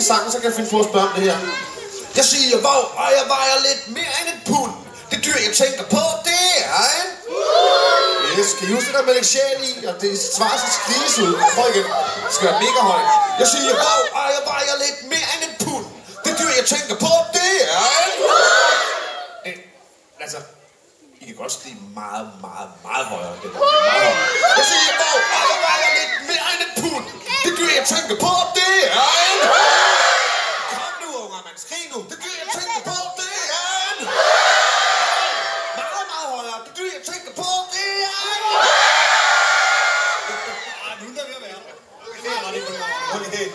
i sangen, så kan jeg finde på at spørge om det her. Jeg siger vov, og jeg vejer lidt mere end et pund. Det dyr, jeg tænker på, det er en... Yes, kan I huske det der med lidt sjæl i? Og det svarer sig skrise ud. Prøv igen. Det skal være mega højt. Jeg siger vov, og jeg vejer lidt mere end et pund. Det dyr, jeg tænker på, det er en... Altså... I kan godt skrive meget, meget, meget højere. Det meget højere. Jeg siger vov, og jeg vejer lidt mere end et pund. Det dyr, jeg tænker på, det er en... Kom nu, unger, man. Skrig nu. Det dyr, jeg tænker på, det er en... Meget, meget højere. Det dyr, jeg tænker på, det er en... Nu er det ved at være. Okay.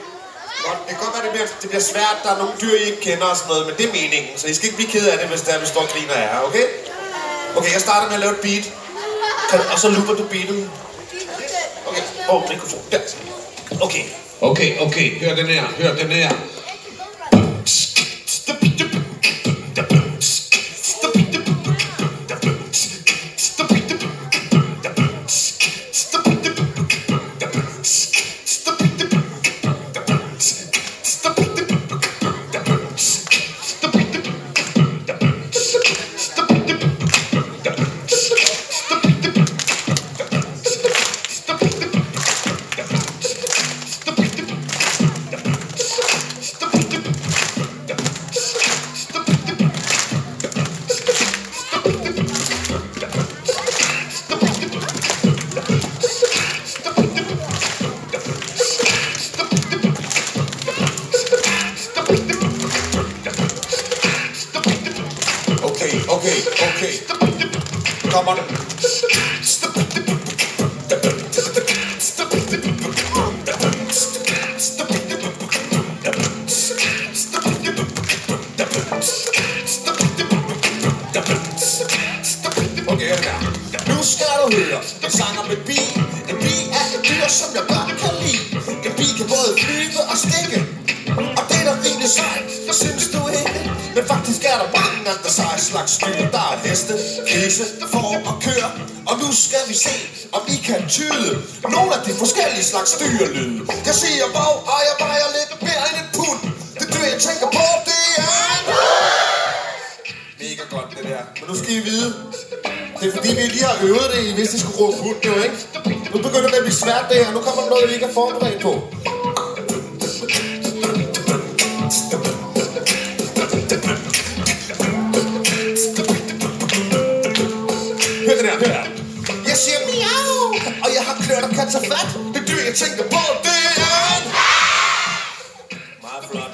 Godt. Det kan godt være, det bliver svært. Der er nogle dyr, I ikke kender og sådan noget, men det er meningen. Så I skal ikke blive ked af det, hvis der vi står og griner af jer, okay? Okay, jeg starter med at lave et beat. Og så looper du beatet. Okay, mikrofon. Der. Okay. Hør den her. Okay. Come on. Okay, nu skal du høre en sang om et bi. En bi er et dyr, som jeg godt kan lide. En bi kan både flyve og stikke, og det er da rimelig sejt, synes du ikke? Men faktisk er der mange andre seje slags dyr. Der er heste, grise, får og køer. Og nu skal vi se, om I kan tyde nogle af de forskellige slags dyrelyde. Jeg siger vov, og jeg vejer lidt mere end et pund. Det dyr, jeg tænker på, det er en... Mega godt, det der. Men nu skal I vide, det er fordi, vi lige har øvet det, hvis I skulle råbe hund, jo, ikke? Nu begynder det at blive svært, det her. Nu kommer der noget, I ikke er forberedt på. Hør det der. Jeg siger miau, og jeg har klørt og kan tage fat. Det dyr, jeg tænker på, det er en... Meget flot.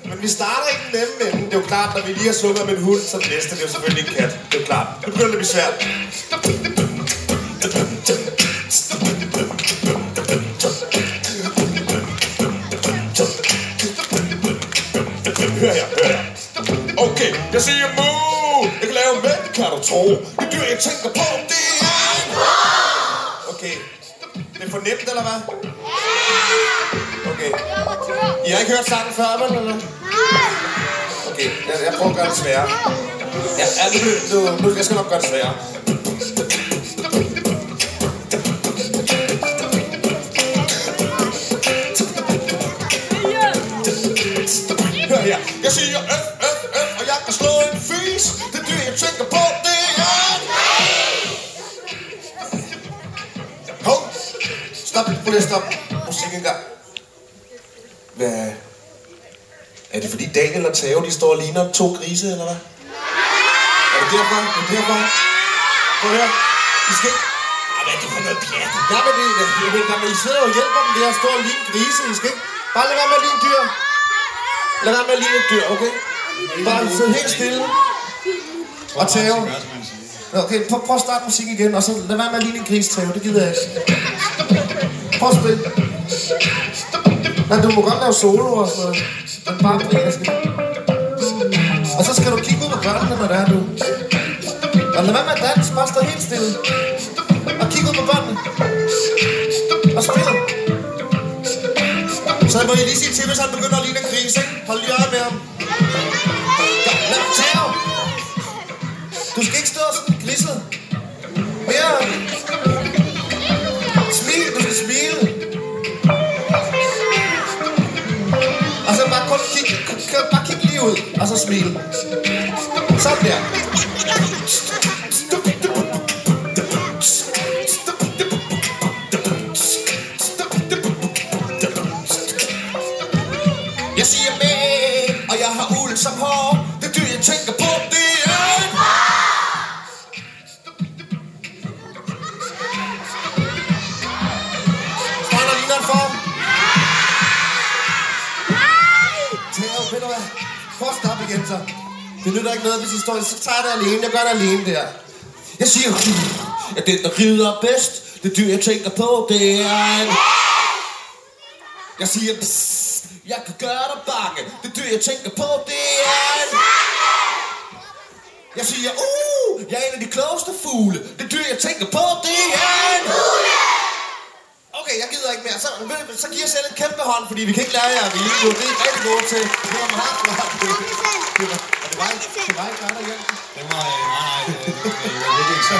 Men vi starter ikke den nemme ende. Det er jo klart, når vi lige har sunget med en hund, så det næste, det er jo selvfølgelig en kat. Det er jo klart. Det begynder at blive svært. Hør her. Okay, jeg siger moo. Jeg kan lave mælk, kan du tro. Det dyr, jeg tænker på, det er en... Okay. Det er for nemt, eller hvad? Okay. I har ikke hørt sangen før, vel, eller? Okay, jeg prøver at gøre det sværere. Nu jeg skal nok gøre det sværere. Hør her. Jeg siger og jeg kan slå en fis. Det dyr, jeg tænker på, det er en... Hov. Stop. Prøv lige at stoppe musik en gang. Hvad? Er det fordi Daniel og Theo, de står og ligner 2 grise, eller hvad? Er det derfor? Prøv at høre. I skal ikke... Hvad er det for noget pjat? I sidder og hjælper dem ved at stå og ligne grise. I skal ikke... Bare lad være med at ligne dyr. Lad være med at ligne et dyr, okay? Bare sidde helt stille. Og Theo. Okay, prøv at starte musik igen, og så lad være med at ligne en gris, Theo. Det gider jeg ikke. Prøv at spille. Nej, du må godt lave solo og sådan noget. Men bare og så skal du kigge ud på børnene, når det er, du. Og lad være med at danse, bare stå helt stille. Og kigge ud på børnene. Og spille. Så må I lige sige til, hvis han begynder at ligne en gris, ikke? Hold lige øje med ham. Lad mig tage ham. Du skal ikke stå sådan griset. Mere. Smil, du skal smile. Og så bare kig lige ud, og så smil. Sådan der. Jeg siger med, og jeg har uld som hår. Det dyr, jeg tænker på, det er en står der ligner en form. Tæv, ved du hvad? Prøv at stoppe igen så. Det nytter ikke noget, hvis I står. Så tager jeg det alene. Jeg gør det alene der. Jeg siger, at den, der rider bedst. Det dyr, jeg tænker på, det er en... Jeg siger, psst, jeg kan gøre dig bange. Det dyr, jeg tænker på, det er en... Jeg siger, jeg er en af de klogeste fugle. Det dyr, jeg tænker på, det er en... Okay, jeg gider ikke mere. Så giver jeg selv en kæmpe hånd, fordi vi kan ikke lære jer at vide. Det er rigtig godt til. Det var meget flot. Det var ikke dig, der hjem. Det var, nej, det var ikke så.